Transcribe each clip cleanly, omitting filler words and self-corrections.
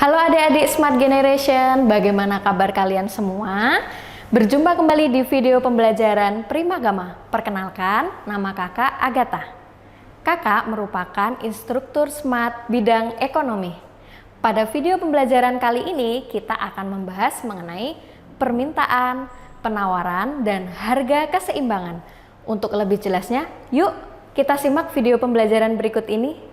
Halo adik-adik Smart Generation, bagaimana kabar kalian semua? Berjumpa kembali di video pembelajaran Primagama. Perkenalkan, nama kakak Agatha. Kakak merupakan instruktur Smart bidang ekonomi. Pada video pembelajaran kali ini, kita akan membahas mengenai permintaan, penawaran, dan harga keseimbangan. Untuk lebih jelasnya, yuk kita simak video pembelajaran berikut ini.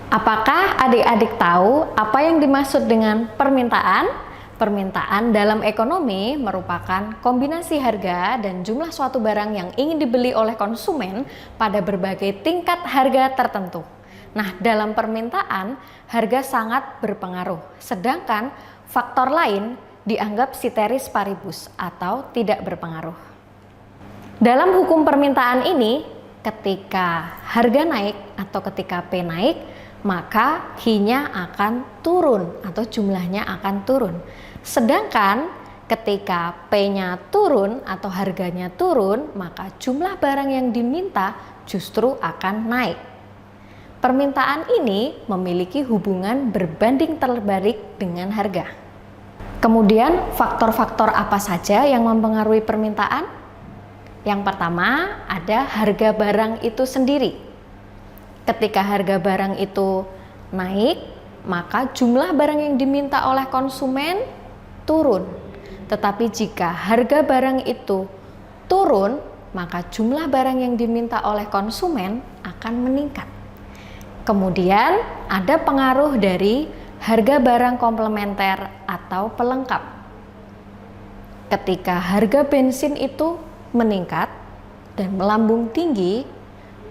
Apakah adik-adik tahu apa yang dimaksud dengan permintaan? Permintaan dalam ekonomi merupakan kombinasi harga dan jumlah suatu barang yang ingin dibeli oleh konsumen pada berbagai tingkat harga tertentu. Nah, dalam permintaan, harga sangat berpengaruh, sedangkan faktor lain dianggap ceteris paribus atau tidak berpengaruh. Dalam hukum permintaan ini, ketika harga naik atau ketika P naik, maka H-nya akan turun atau jumlahnya akan turun. Sedangkan ketika P-nya turun atau harganya turun, maka jumlah barang yang diminta justru akan naik. Permintaan ini memiliki hubungan berbanding terbalik dengan harga. Kemudian faktor-faktor apa saja yang mempengaruhi permintaan? Yang pertama ada harga barang itu sendiri. Ketika harga barang itu naik, maka jumlah barang yang diminta oleh konsumen turun. Tetapi jika harga barang itu turun, maka jumlah barang yang diminta oleh konsumen akan meningkat. Kemudian ada pengaruh dari harga barang komplementer atau pelengkap. Ketika harga bensin itu meningkat dan melambung tinggi,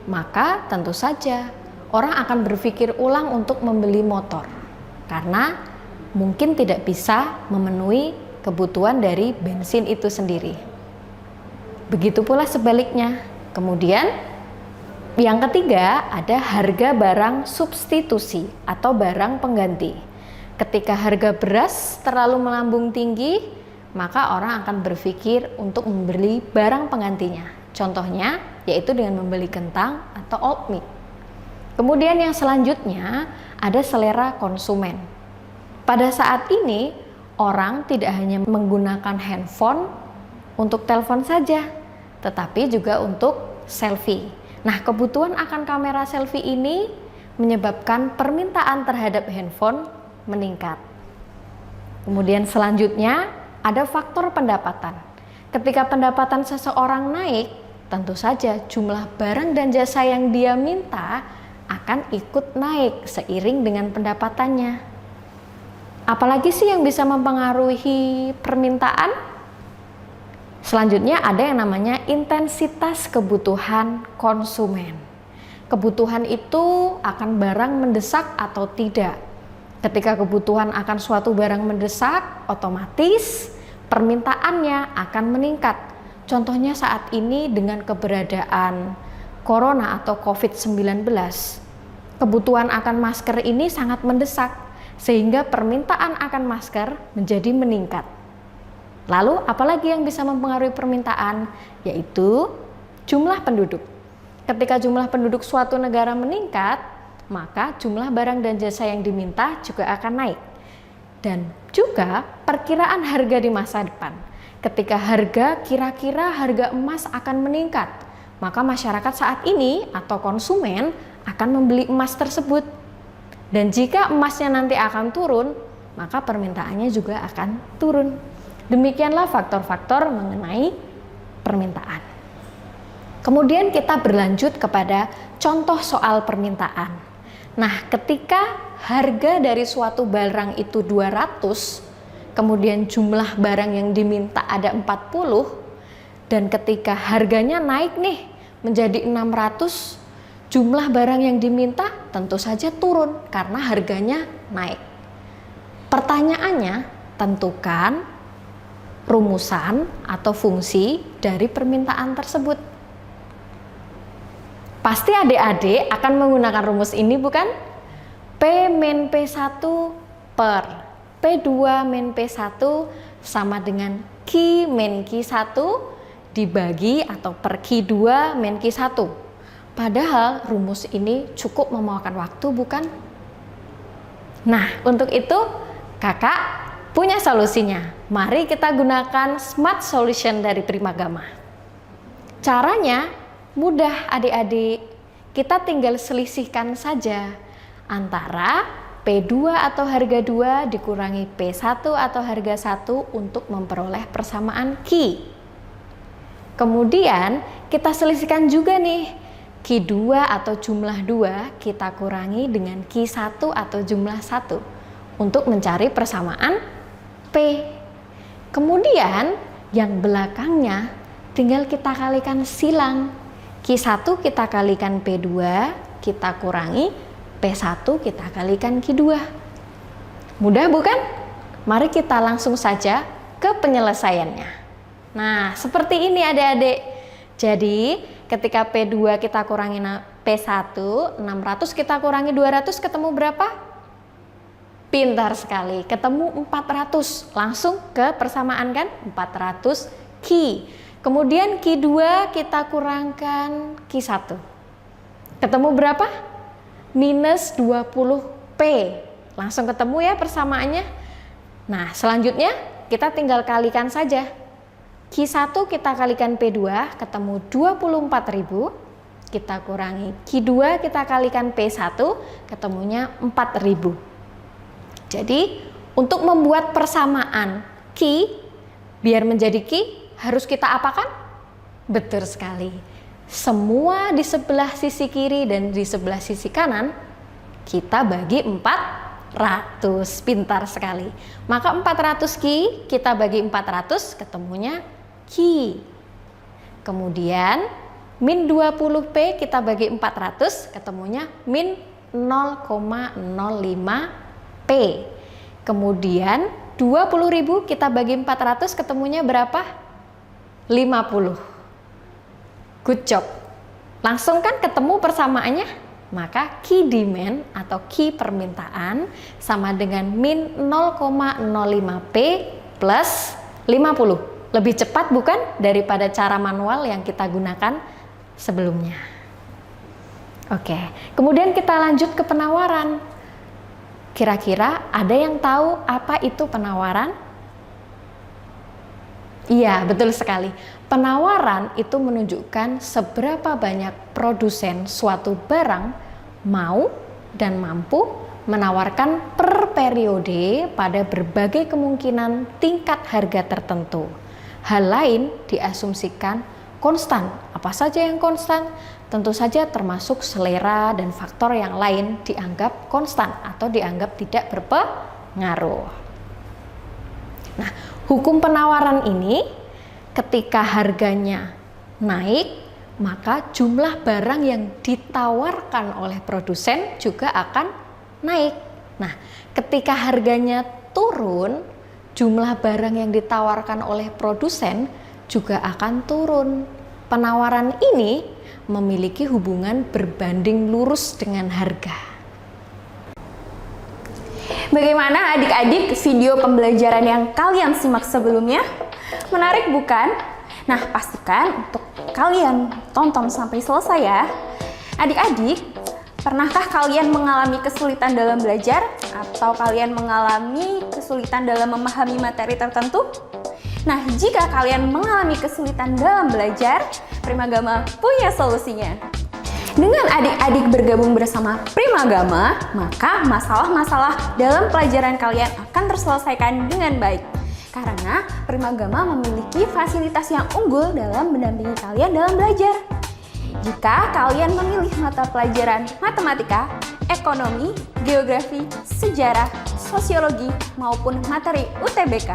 maka tentu saja orang akan berpikir ulang untuk membeli motor karena mungkin tidak bisa memenuhi kebutuhan dari bensin itu sendiri. Begitu pula sebaliknya. Kemudian yang ketiga ada harga barang substitusi atau barang pengganti. Ketika harga beras terlalu melambung tinggi, maka orang akan berpikir untuk membeli barang penggantinya. Contohnya yaitu dengan membeli kentang atau oat milk. Kemudian yang selanjutnya ada selera konsumen. Pada saat ini orang tidak hanya menggunakan handphone untuk telepon saja, tetapi juga untuk selfie. Nah, kebutuhan akan kamera selfie ini menyebabkan permintaan terhadap handphone meningkat. Kemudian selanjutnya ada faktor pendapatan. Ketika pendapatan seseorang naik, tentu saja jumlah barang dan jasa yang dia minta akan ikut naik seiring dengan pendapatannya. Apalagi sih yang bisa mempengaruhi permintaan? Selanjutnya ada yang namanya intensitas kebutuhan konsumen. Kebutuhan itu akan barang mendesak atau tidak. Ketika kebutuhan akan suatu barang mendesak, otomatis permintaannya akan meningkat. Contohnya saat ini dengan keberadaan Corona atau COVID-19, kebutuhan akan masker ini sangat mendesak, sehingga permintaan akan masker menjadi meningkat. Lalu apalagi yang bisa mempengaruhi permintaan? Yaitu jumlah penduduk. Ketika jumlah penduduk suatu negara meningkat, maka jumlah barang dan jasa yang diminta juga akan naik. Dan juga perkiraan harga di masa depan. Ketika kira-kira harga emas akan meningkat, maka masyarakat saat ini atau konsumen akan membeli emas tersebut. Dan jika emasnya nanti akan turun, maka permintaannya juga akan turun. Demikianlah faktor-faktor mengenai permintaan. Kemudian kita berlanjut kepada contoh soal permintaan. Nah, ketika harga dari suatu barang itu 200, kemudian jumlah barang yang diminta ada 40, dan ketika harganya naik nih menjadi 600, jumlah barang yang diminta tentu saja turun karena harganya naik. Pertanyaannya, tentukan rumusan atau fungsi dari permintaan tersebut. Pasti adik-adik akan menggunakan rumus ini bukan? P min P1 per P P2 min P1 sama dengan Q min Q1 dibagi atau per Q2 min Q1. Padahal rumus ini cukup memakan waktu, bukan? Nah, untuk itu kakak punya solusinya. Mari kita gunakan Smart Solution dari Primagama. Caranya mudah adik-adik. Kita tinggal selisihkan saja antara P2 atau harga 2 dikurangi P1 atau harga 1 untuk memperoleh persamaan Q. Kemudian kita selisihkan juga nih, Q2 atau jumlah 2 kita kurangi dengan Q1 atau jumlah 1 untuk mencari persamaan P. Kemudian yang belakangnya tinggal kita kalikan silang. Q1 kita kalikan P2, kita kurangi P1 kita kalikan Q2. Mudah bukan? Mari kita langsung saja ke penyelesaiannya. Nah, seperti ini adik-adik. Jadi, ketika P2 kita kurangi P1, 600 kita kurangi 200 ketemu berapa? Pintar sekali, ketemu 400. Langsung ke persamaan kan? 400 Q. Kemudian Q2 kita kurangkan Q1. Ketemu berapa? Minus 20P. Langsung ketemu ya persamaannya. Nah, selanjutnya kita tinggal kalikan saja. Q1 kita kalikan P2 ketemu 24.000, kita kurangi Q2 kita kalikan P1 ketemunya 4.000. Jadi untuk membuat persamaan Q biar menjadi Q harus kita apakan? Betul sekali, semua di sebelah sisi kiri dan di sebelah sisi kanan kita bagi 400. Pintar sekali. Maka 400 Q kita bagi 400 ketemunya Q. Kemudian min 20P kita bagi 400 ketemunya min 0,05P. Kemudian 20.000 kita bagi 400 ketemunya berapa? 50. Good job. Langsung kan ketemu persamaannya? Maka Q demand atau Q permintaan sama dengan min 0,05P plus 50. Lebih cepat bukan daripada cara manual yang kita gunakan sebelumnya. Oke, kemudian kita lanjut ke penawaran. Kira-kira ada yang tahu apa itu penawaran? Iya, betul sekali. Penawaran itu menunjukkan seberapa banyak produsen suatu barang mau dan mampu menawarkan per periode pada berbagai kemungkinan tingkat harga tertentu. Hal lain diasumsikan konstan. Apa saja yang konstan? Tentu saja termasuk selera dan faktor yang lain dianggap konstan atau dianggap tidak berpengaruh. Nah, hukum penawaran ini ketika harganya naik, maka jumlah barang yang ditawarkan oleh produsen juga akan naik. Nah, ketika harganya turun, jumlah barang yang ditawarkan oleh produsen juga akan turun. Penawaran ini memiliki hubungan berbanding lurus dengan harga. Bagaimana adik-adik video pembelajaran yang kalian simak sebelumnya? Menarik bukan? Nah, pastikan untuk kalian tonton sampai selesai ya. Adik-adik, pernahkah kalian mengalami kesulitan dalam belajar? Atau kalian mengalami kesulitan dalam memahami materi tertentu? Nah, jika kalian mengalami kesulitan dalam belajar, Primagama punya solusinya. Dengan adik-adik bergabung bersama Primagama, maka masalah-masalah dalam pelajaran kalian akan terselesaikan dengan baik. Karena Primagama memiliki fasilitas yang unggul dalam mendampingi kalian dalam belajar. Jika kalian memilih mata pelajaran matematika, ekonomi, geografi, sejarah, sosiologi, maupun materi UTBK,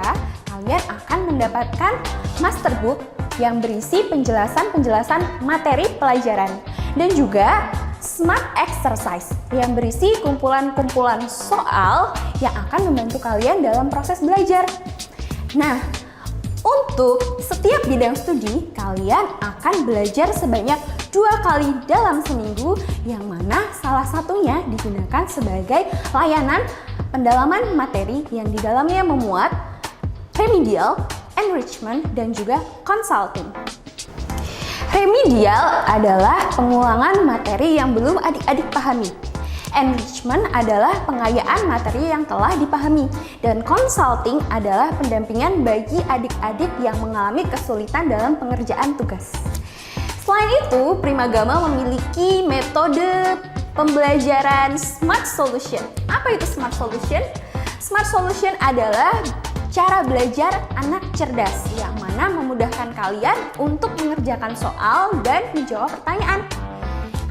kalian akan mendapatkan masterbook yang berisi penjelasan-penjelasan materi pelajaran dan juga smart exercise yang berisi kumpulan-kumpulan soal yang akan membantu kalian dalam proses belajar. Nah, untuk setiap bidang studi, kalian akan belajar sebanyak 2 kali dalam seminggu, yang mana salah satunya digunakan sebagai layanan pendalaman materi yang di dalamnya memuat remedial, enrichment, dan juga consulting. Remedial adalah pengulangan materi yang belum adik-adik pahami. Enrichment adalah pengayaan materi yang telah dipahami. Dan consulting adalah pendampingan bagi adik-adik yang mengalami kesulitan dalam pengerjaan tugas. Selain itu, Primagama memiliki metode pembelajaran Smart Solution. Apa itu Smart Solution? Smart Solution adalah cara belajar anak cerdas yang mana memudahkan kalian untuk mengerjakan soal dan menjawab pertanyaan.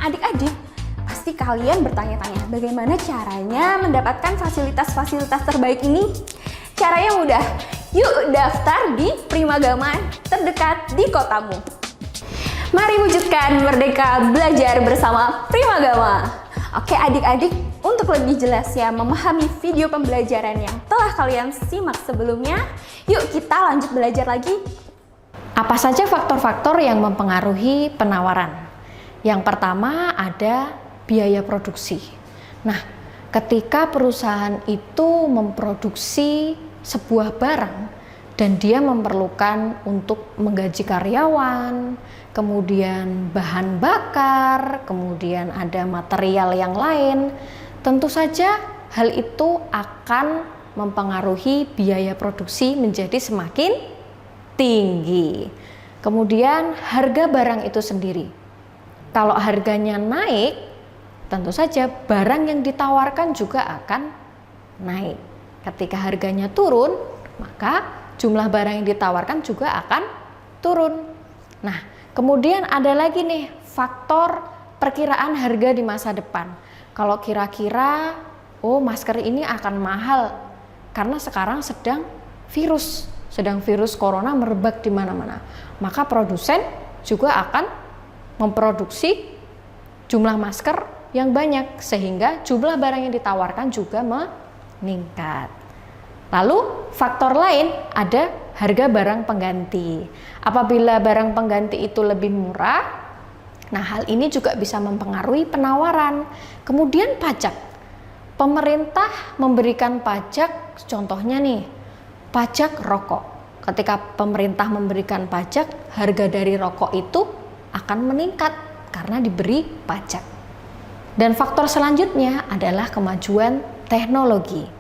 Adik-adik, pasti kalian bertanya-tanya bagaimana caranya mendapatkan fasilitas-fasilitas terbaik ini? Caranya mudah, yuk daftar di Primagama terdekat di kotamu. Mari wujudkan merdeka belajar bersama Primagama. Oke adik-adik, untuk lebih jelasnya memahami video pembelajaran yang telah kalian simak sebelumnya, yuk kita lanjut belajar lagi. Apa saja faktor-faktor yang mempengaruhi penawaran? Yang pertama ada biaya produksi. Nah, ketika perusahaan itu memproduksi sebuah barang dan dia memerlukan untuk menggaji karyawan, kemudian bahan bakar, kemudian ada material yang lain, tentu saja hal itu akan mempengaruhi biaya produksi menjadi semakin tinggi. Kemudian harga barang itu sendiri. Kalau harganya naik, tentu saja barang yang ditawarkan juga akan naik. Ketika harganya turun, maka jumlah barang yang ditawarkan juga akan turun. Nah, kemudian ada lagi nih faktor perkiraan harga di masa depan. Kalau kira-kira, oh masker ini akan mahal karena sekarang sedang virus corona merebak di mana-mana. Maka produsen juga akan memproduksi jumlah masker yang banyak sehingga jumlah barang yang ditawarkan juga meningkat. Lalu faktor lain ada harga barang pengganti. Apabila barang pengganti itu lebih murah, nah hal ini juga bisa mempengaruhi penawaran. Kemudian pajak. Pemerintah memberikan pajak, contohnya nih, pajak rokok. Ketika pemerintah memberikan pajak, harga dari rokok itu akan meningkat karena diberi pajak. Dan faktor selanjutnya adalah kemajuan teknologi.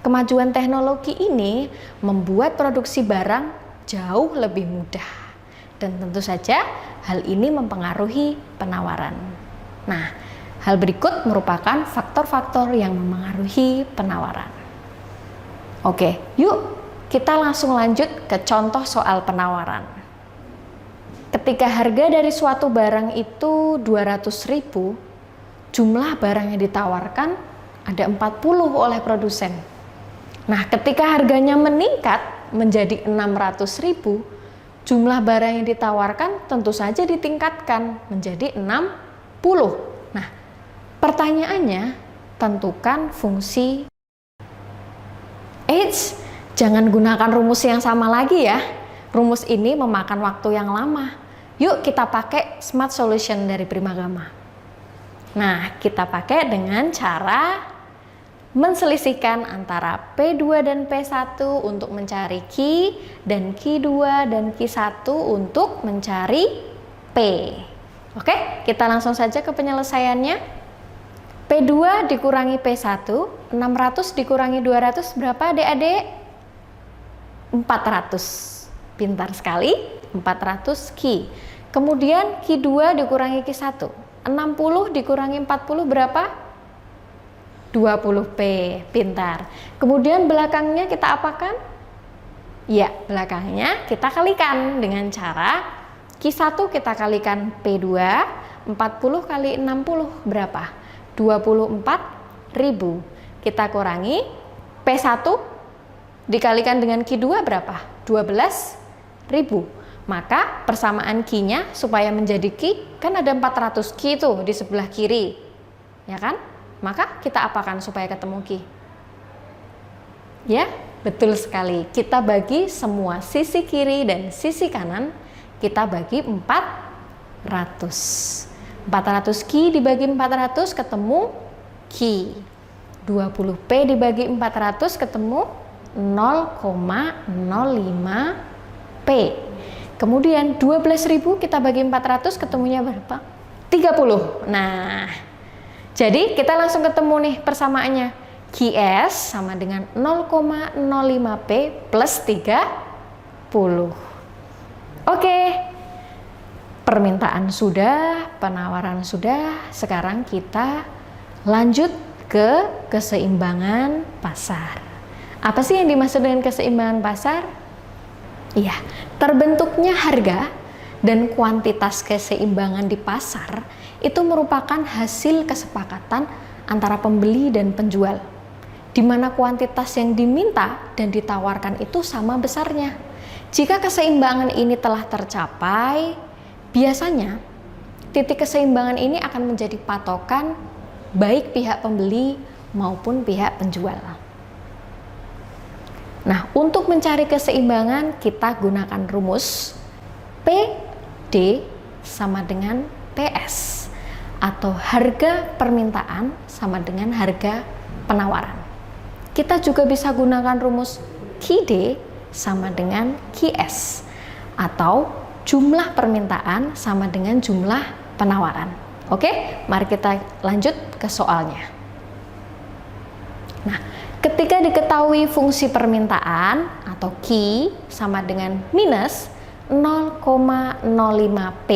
Kemajuan teknologi ini membuat produksi barang jauh lebih mudah. Dan tentu saja hal ini mempengaruhi penawaran. Nah, hal berikut merupakan faktor-faktor yang mempengaruhi penawaran. Oke, yuk kita langsung lanjut ke contoh soal penawaran. Ketika harga dari suatu barang itu 200.000, jumlah barang yang ditawarkan ada 40 oleh produsen. Nah, ketika harganya meningkat menjadi 600.000, jumlah barang yang ditawarkan tentu saja ditingkatkan menjadi 60. Nah, pertanyaannya, tentukan fungsi. Jangan gunakan rumus yang sama lagi ya. Rumus ini memakan waktu yang lama. Yuk kita pakai Smart Solution dari Primagama. Nah, kita pakai dengan cara menselisihkan antara P2 dan P1 untuk mencari Q dan Q2 dan Q1 untuk mencari P. Oke, kita langsung saja ke penyelesaiannya. P2 dikurangi P1, 600 dikurangi 200 berapa adik-adik? 400. Pintar sekali, 400 Q. Kemudian Q2 dikurangi Q1, 60 dikurangi 40 berapa? 20P, pintar. Kemudian belakangnya kita apakan? Ya, belakangnya kita kalikan dengan cara Q1 kita kalikan P2, 40 kali 60 berapa? 24.000. Kita kurangi P1 dikalikan dengan Q2 berapa? 12.000. Maka persamaan Q-nya supaya menjadi Q, kan ada 400 Q tuh di sebelah kiri. Ya kan? Maka kita apakan supaya ketemu Q? Ya, betul sekali. Kita bagi semua sisi kiri dan sisi kanan, kita bagi 400. 400 Q dibagi 400 ketemu Q. 20P dibagi 400 ketemu 0,05P. Kemudian 12.000 kita bagi 400 ketemunya berapa? 30. Nah, jadi kita langsung ketemu nih persamaannya. QS sama dengan 0,05P plus 30. Oke, permintaan sudah, penawaran sudah, sekarang kita lanjut ke keseimbangan pasar. Apa sih yang dimaksud dengan keseimbangan pasar? Iya, terbentuknya harga dan kuantitas keseimbangan di pasar itu merupakan hasil kesepakatan antara pembeli dan penjual, di mana kuantitas yang diminta dan ditawarkan itu sama besarnya. Jika keseimbangan ini telah tercapai, biasanya titik keseimbangan ini akan menjadi patokan baik pihak pembeli maupun pihak penjual. Nah, untuk mencari keseimbangan kita gunakan rumus PD sama dengan PS, atau harga permintaan sama dengan harga penawaran. Kita juga bisa gunakan rumus QD sama dengan QS, atau jumlah permintaan sama dengan jumlah penawaran. Oke, mari kita lanjut ke soalnya. Nah, ketika diketahui fungsi permintaan atau Q sama dengan minus 0,05P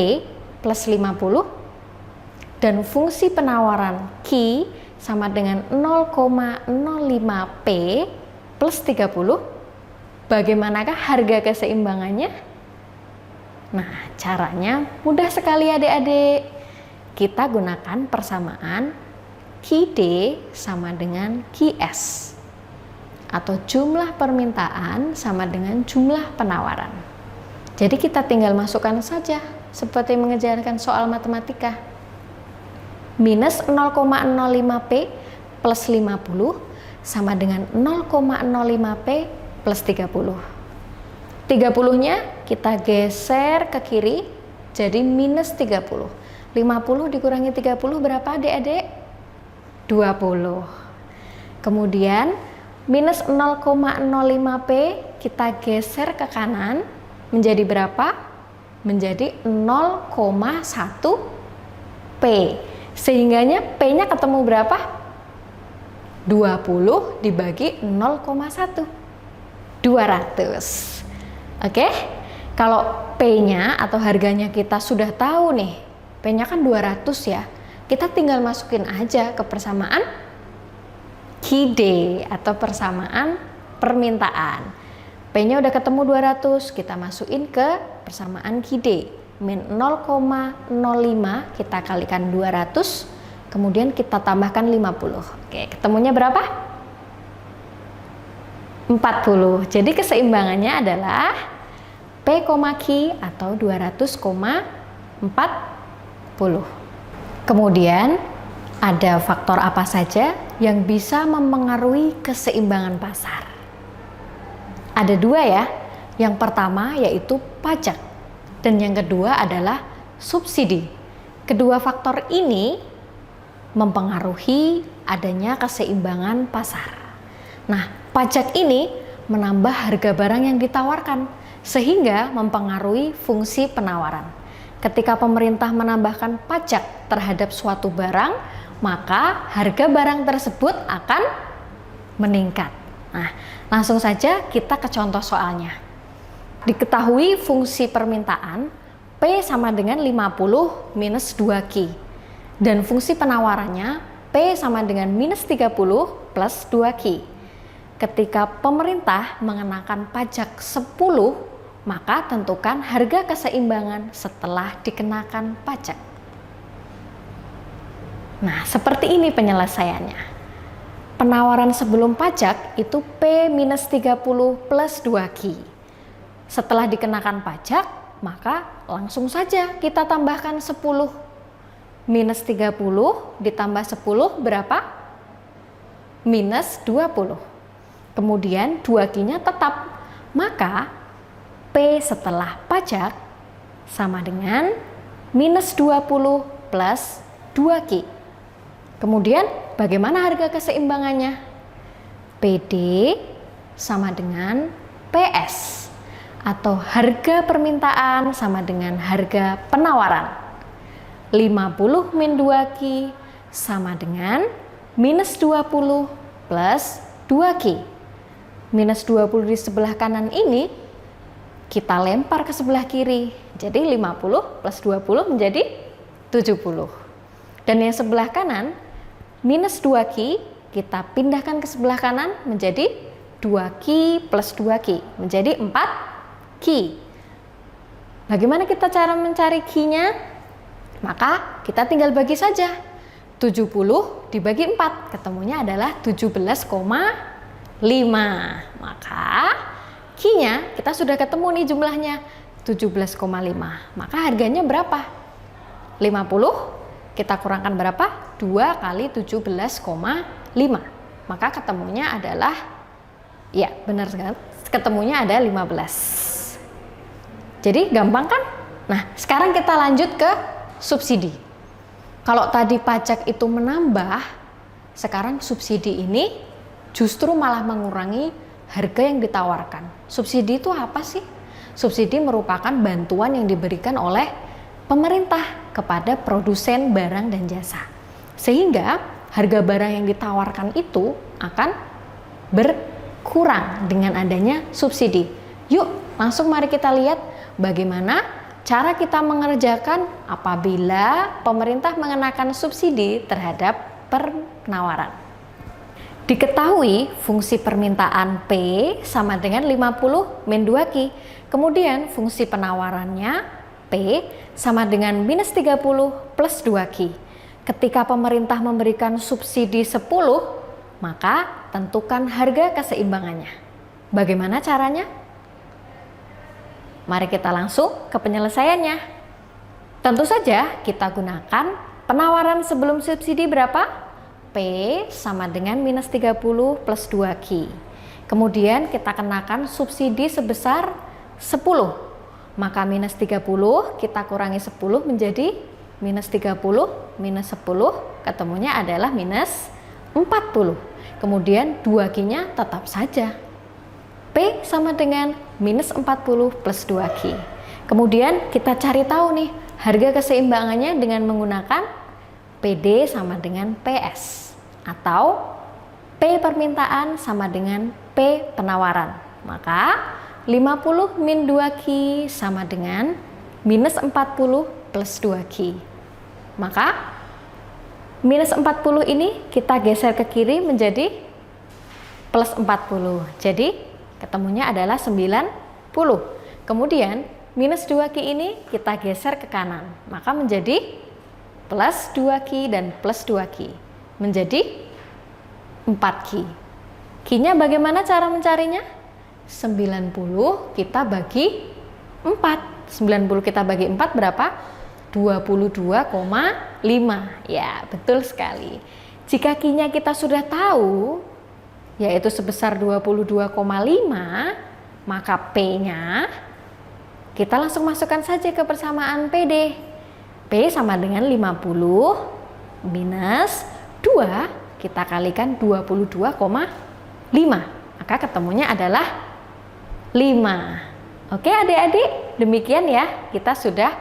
plus 50 dan fungsi penawaran Q sama dengan 0,05P plus 30, bagaimanakah harga keseimbangannya? Nah, caranya mudah sekali adik-adik. Kita gunakan persamaan QD sama dengan QS, atau jumlah permintaan sama dengan jumlah penawaran. Jadi kita tinggal masukkan saja seperti mengerjakan soal matematika. Minus 0,05P plus 50 sama dengan 0,05P plus 30. 30-nya kita geser ke kiri jadi minus 30. 50 dikurangi 30 berapa adik-adik? 20. Kemudian minus 0,05P kita geser ke kanan menjadi berapa? Menjadi 0,1P. Sehingganya P-nya ketemu berapa? 20 dibagi 0,1. 200. Oke? Kalau P-nya atau harganya kita sudah tahu nih. P-nya kan 200 ya. Kita tinggal masukin aja ke persamaan QD atau persamaan permintaan. P-nya udah ketemu 200, kita masukin ke persamaan QD. Min 0,05 kita kalikan 200, kemudian kita tambahkan 50. Oke, ketemunya berapa? 40. Jadi keseimbangannya adalah P, Q atau 200,40. Kemudian ada faktor apa saja yang bisa mempengaruhi keseimbangan pasar? Ada dua ya. Yang pertama yaitu pajak dan yang kedua adalah subsidi. Kedua faktor ini mempengaruhi adanya keseimbangan pasar. Nah, pajak ini menambah harga barang yang ditawarkan sehingga mempengaruhi fungsi penawaran. Ketika pemerintah menambahkan pajak terhadap suatu barang, maka harga barang tersebut akan meningkat. Nah, langsung saja kita ke contoh soalnya. Diketahui fungsi permintaan P sama dengan 50 minus 2Q. Dan fungsi penawarannya P sama dengan minus 30 plus 2Q. Ketika pemerintah mengenakan pajak 10, maka tentukan harga keseimbangan setelah dikenakan pajak. Nah, seperti ini penyelesaiannya. Penawaran sebelum pajak itu P minus 30 plus 2Q. Setelah dikenakan pajak, maka langsung saja kita tambahkan 10. Minus 30 ditambah 10 berapa? Minus 20. Kemudian 2Q-nya tetap. Maka P setelah pajak sama dengan minus 20 plus 2Q. Kemudian bagaimana harga keseimbangannya? PD sama dengan PS atau harga permintaan sama dengan harga penawaran. 50 min 2Q sama dengan minus 20 plus 2Q. Minus 20 di sebelah kanan ini kita lempar ke sebelah kiri. Jadi 50 plus 20 menjadi 70. Dan yang sebelah kanan minus 2Q kita pindahkan ke sebelah kanan menjadi 2Q plus 2Q menjadi 4Q. Bagaimana kita cara mencari Q-nya? Maka kita tinggal bagi saja. 70 dibagi 4, ketemunya adalah 17,5. Maka Q-nya kita sudah ketemu nih jumlahnya 17,5. Maka harganya berapa? 50 kita kurangkan berapa? 2 kali 17,5. Maka ketemunya adalah, ya benar sekali, ketemunya ada 15. Jadi gampang kan? Nah, sekarang kita lanjut ke subsidi. Kalau tadi pajak itu menambah, sekarang subsidi ini justru malah mengurangi harga yang ditawarkan. Subsidi itu apa sih? Subsidi merupakan bantuan yang diberikan oleh pemerintah kepada produsen barang dan jasa. Sehingga harga barang yang ditawarkan itu akan berkurang dengan adanya subsidi. Yuk, langsung mari kita lihat bagaimana cara kita mengerjakan apabila pemerintah mengenakan subsidi terhadap penawaran. Diketahui fungsi permintaan P sama dengan 50 min 2Q. Kemudian fungsi penawarannya P sama dengan minus 30 plus 2Q. Ketika pemerintah memberikan subsidi 10, maka tentukan harga keseimbangannya. Bagaimana caranya? Mari kita langsung ke penyelesaiannya. Tentu saja kita gunakan penawaran sebelum subsidi berapa? P sama dengan minus 30 plus 2Q. Kemudian kita kenakan subsidi sebesar 10. Maka minus 30 kita kurangi 10 menjadi minus 30 minus 10, ketemunya adalah minus 40. Kemudian 2Q-nya tetap saja. P sama dengan minus 40 plus 2Q. Kemudian kita cari tahu nih harga keseimbangannya dengan menggunakan PD sama dengan PS atau P permintaan sama dengan P penawaran. Maka 50 min 2Q sama dengan minus 40 plus 2Q. Maka minus 40 ini kita geser ke kiri menjadi plus 40. Jadi ketemunya adalah 90. Kemudian minus 2Q ini kita geser ke kanan. Maka menjadi plus 2Q dan plus 2Q. Menjadi 4Q. Q-nya bagaimana cara mencarinya? 90 kita bagi 4. 90 kita bagi 4 berapa? 22,5. Ya, betul sekali. Jika Q-nya kita sudah tahu, yaitu sebesar 22,5, maka P-nya kita langsung masukkan saja ke persamaan PD. P sama dengan 50 minus 2, kita kalikan 22,5. Maka ketemunya adalah 5. Oke adik-adik, demikian ya kita sudah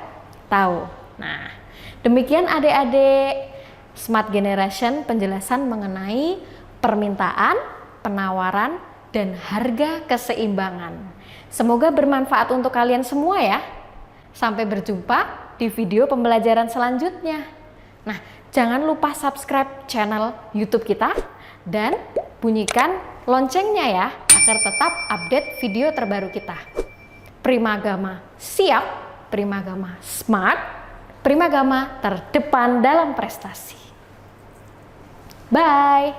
tahu. Nah, demikian adik-adik Smart Generation penjelasan mengenai permintaan, penawaran, dan harga keseimbangan. Semoga bermanfaat untuk kalian semua ya. Sampai berjumpa di video pembelajaran selanjutnya. Nah, jangan lupa subscribe channel YouTube kita dan bunyikan loncengnya ya, agar tetap update video terbaru kita. Primagama siap, Primagama smart, Primagama terdepan dalam prestasi. Bye.